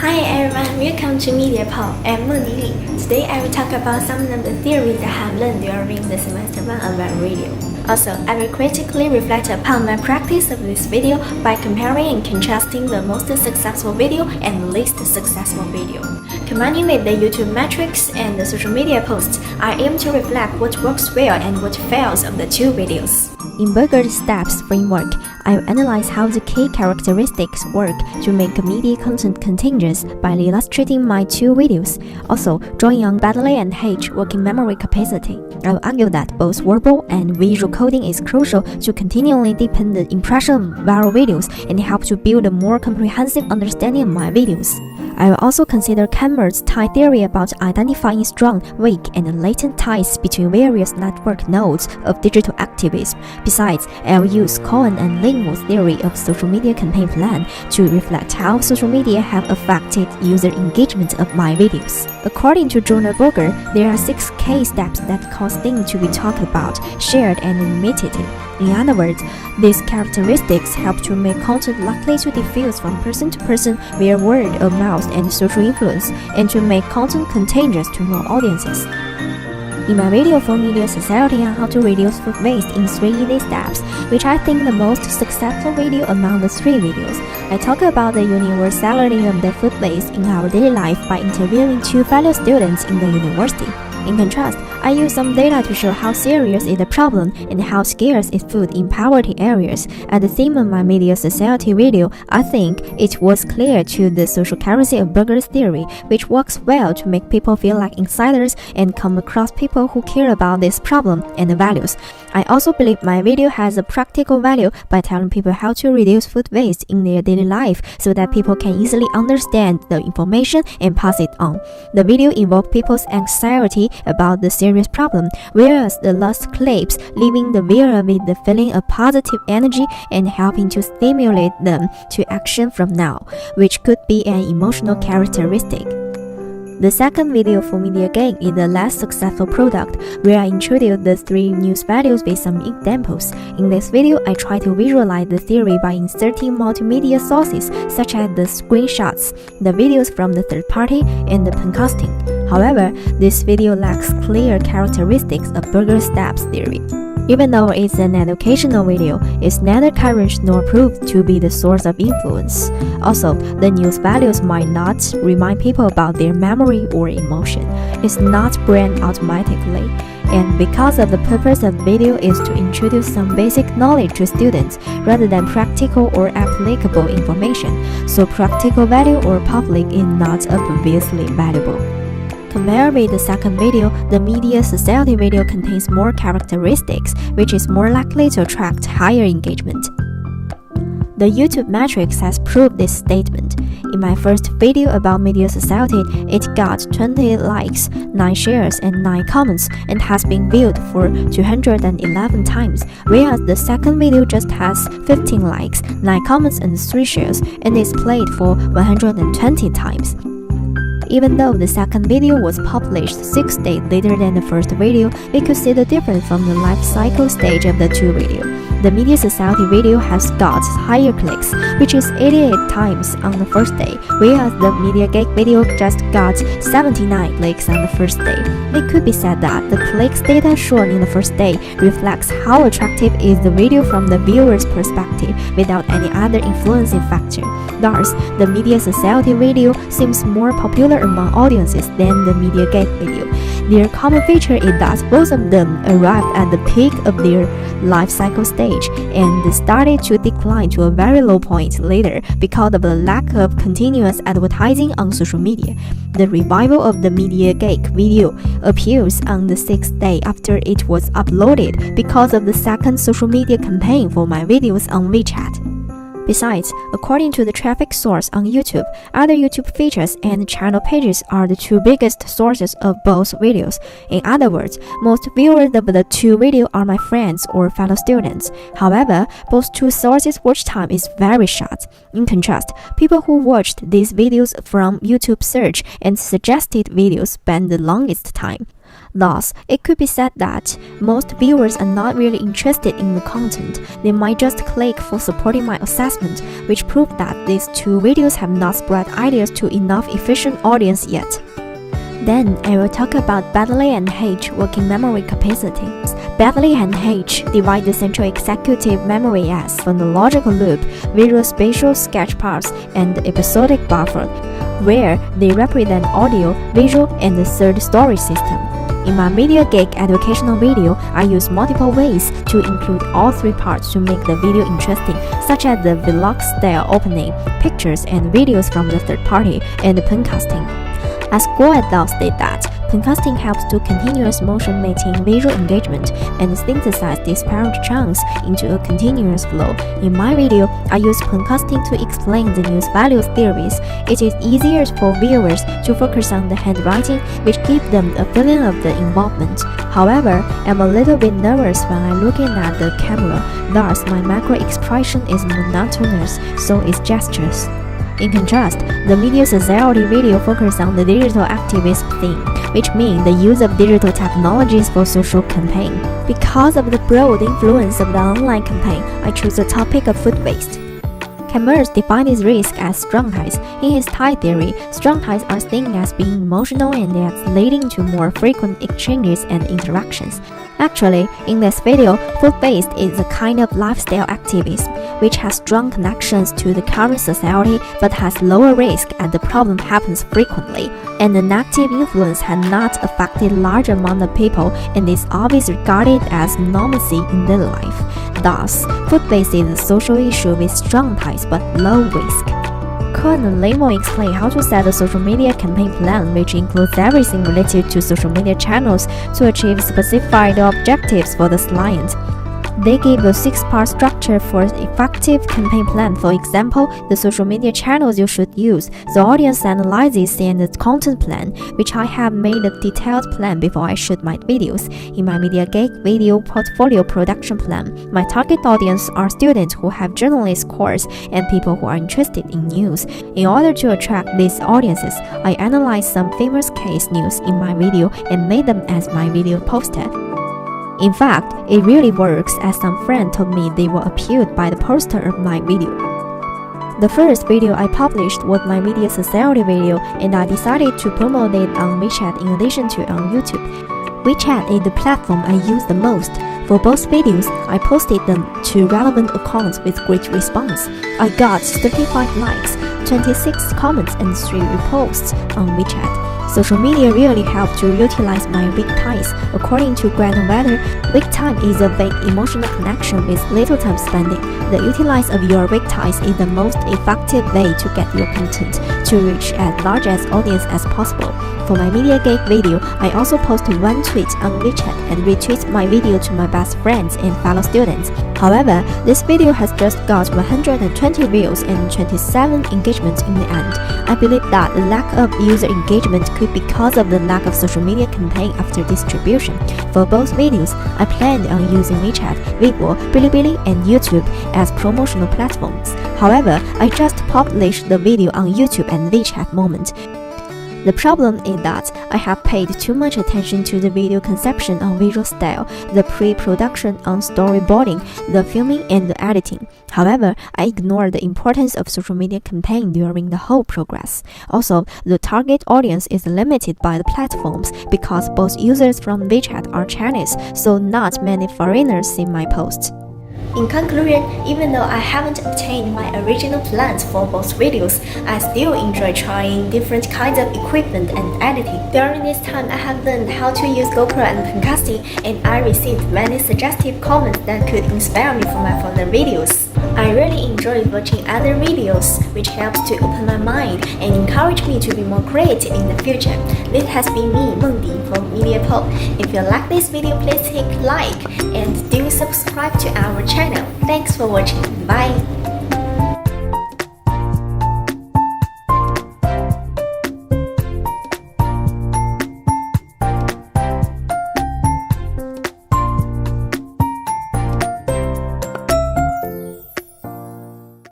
Hi everyone, welcome to MediaPod. I'm Lili. Today I will talk about some of the theories I have learned during the semester 1 about radio. Also, I will critically reflect upon my practice of this video by comparing and contrasting the most successful video and the least successful video. Combining with the YouTube metrics and the social media posts, I aim to reflect what works well and what fails of the two videos. In Burger's STEPS framework, I will analyze how the key characteristics work to make media content contagious by illustrating my two videos. Also, drawing on Baddeley and H working memory capacity, I will argue that both verbal and visual coding is crucial to continually deepen the impression of viral videos and help to build a more comprehensive understanding of my videos. I will also consider Cameron's tie theory about identifying strong, weak, and latent ties between various network nodes of digital activism. Besides, I will use Cohen and Lingwood's theory of social media campaign plan to reflect how social media have affected user engagement of my videos. According to Jonah Berger, there are 6 key steps that cause things to be talked about, shared, and imitated. In other words, these characteristics help to make content likely to diffuse from person to person via word of mouth and social influence, and to make content contagious to more audiences. In my video for Media Society on how to reduce food waste in 3 easy steps, which I think the most successful video among the 3 videos, I talk about the universality of the food waste in our daily life by interviewing 2 fellow students in the university. In contrast, I use some data to show how serious is the problem and how scarce is food in poverty areas. At the theme of my Media Society video, I think it was clear to the social currency of Berger's theory, which works well to make people feel like insiders and come across people who care about this problem and the values. I also believe my video has a practical value by telling people how to reduce food waste in their daily life so that people can easily understand the information and pass it on. The video evoked people's anxiety about the serious problem, whereas the last clips leaving the viewer with the feeling of positive energy and helping to stimulate them to action from now, which could be an emotional characteristic. The second video for MediaGate is the less successful product, where I introduced the 3 news values with some examples. In this video, I try to visualize the theory by inserting multimedia sources such as the screenshots, the videos from the third party, and the podcasting. However, this video lacks clear characteristics of Berger's STEPS theory. Even though it's an educational video, it's neither current nor proved to be the source of influence. Also, the news values might not remind people about their memory or emotion. It's not brand automatically. And because of the purpose of the video is to introduce some basic knowledge to students rather than practical or applicable information, so practical value or public is not obviously valuable. Compared with the second video, the Media Society video contains more characteristics, which is more likely to attract higher engagement. The YouTube metrics has proved this statement. In my first video about Media Society, it got 20 likes, 9 shares, and 9 comments, and has been viewed for 211 times, whereas the second video just has 15 likes, 9 comments, and 3 shares, and is played for 120 times. Even though the second video was published 6 days later than the first video, we could see the difference from the life cycle stage of the 2 videos. The Media Society video has got higher clicks, which is 88 times on the first day, whereas the MediaGate video just got 79 clicks on the first day. It could be said that the clicks data shown in the first day reflects how attractive is the video from the viewer's perspective without any other influencing factor. Thus, the Media Society video seems more popular among audiences than the MediaGate video. Their common feature is that both of them arrived at the peak of their life cycle stage and started to decline to a very low point later because of the lack of continuous advertising on social media. The revival of the MediaGate video appears on the 6th day after it was uploaded because of the second social media campaign for my videos on WeChat. Besides, according to the traffic source on YouTube, other YouTube features and channel pages are the 2 biggest sources of both videos. In other words, most viewers of the 2 videos are my friends or fellow students. However, both 2 sources' watch time is very short. In contrast, people who watched these videos from YouTube search and suggested videos spend the longest time. Thus, it could be said that most viewers are not really interested in the content. They might just click for supporting my assessment, which proved that these two videos have not spread ideas to enough efficient audience yet. Then I will talk about Baddeley and H working memory capacity. Baddeley and H divide the central executive memory as phonological loop, visual spatial sketch parts, and episodic buffer, where they represent audio, visual, and the third storage system. In my Media Geek educational video, I use multiple ways to include all three parts to make the video interesting, such as the vlog-style opening, pictures and videos from the third party, and pencasting. As Guo et al. State that pencasting helps to continuous motion making visual engagement and synthesize disparate chunks into a continuous flow. In my video, I use pencasting to explain the news value theories. It is easier for viewers to focus on the handwriting, which gives them a feeling of the involvement. However, I'm a little bit nervous when I'm looking at the camera, thus my macro expression is monotonous, so is gestures. In contrast, the Media Society video focuses on the digital activist theme, which means the use of digital technologies for social campaign. Because of the broad influence of the online campaign, I chose the topic of food waste. Camus defined this risk as strong ties. In his tie theory, strong ties are seen as being emotional and as leading to more frequent exchanges and interactions. Actually, in this video, food waste is a kind of lifestyle activism, which has strong connections to the current society but has lower risk and the problem happens frequently, and the negative influence has not affected large amount of people and is always regarded as normalcy in daily life. Thus, food waste is a social issue with strong ties but low risk. Cohen and Lemo explain how to set a social media campaign plan, which includes everything related to social media channels to achieve specified objectives for the client. They give a 6-part structure for an effective campaign plan. For example, the social media channels you should use, the audience analysis, and the content plan, which I have made a detailed plan before I shoot my videos. In my Media Geek video portfolio production plan, my target audience are students who have journalist course and people who are interested in news. In order to attract these audiences, I analyzed some famous case news in my video and made them as my video poster. In fact, it really works, as some friend told me they were appealed by the poster of my video. The first video I published was my Media Society video, and I decided to promote it on WeChat in addition to on YouTube. WeChat is the platform I use the most. For both videos, I posted them to relevant accounts with great response. I got 35 likes, 26 comments, and 3 reposts on WeChat. Social media really help to utilize my weak ties. According to Grant Weather, weak time is a vague emotional connection with little time spending. The utilize of your weak ties is the most effective way to get your content to reach as large as audience as possible. For my Media Geek video, I also post one tweet on WeChat and retweet my video to my best friends and fellow students. However, this video has just got 120 views and 27 engagements in the end. I believe that the lack of user engagement could be because of the lack of social media campaign after distribution. For both videos, I planned on using WeChat, Weibo, Bilibili, and YouTube as promotional platforms. However, I just published the video on YouTube and WeChat moment. The problem is that I have paid too much attention to the video conception on visual style, the pre-production on storyboarding, the filming, and the editing. However, I ignored the importance of social media campaign during the whole progress. Also, the target audience is limited by the platforms because both users from WeChat are Chinese, so not many foreigners see my posts. In conclusion, even though I haven't obtained my original plans for both videos, I still enjoy trying different kinds of equipment and editing. During this time, I have learned how to use GoPro and pencasting, and I received many suggestive comments that could inspire me for my further videos. I really enjoy watching other videos, which helps to open my mind and encourage me to be more creative in the future. This has been me, Meng Di, from MediaPop. If you like this video, please hit like and do subscribe to our channel. Thanks for watching. Bye!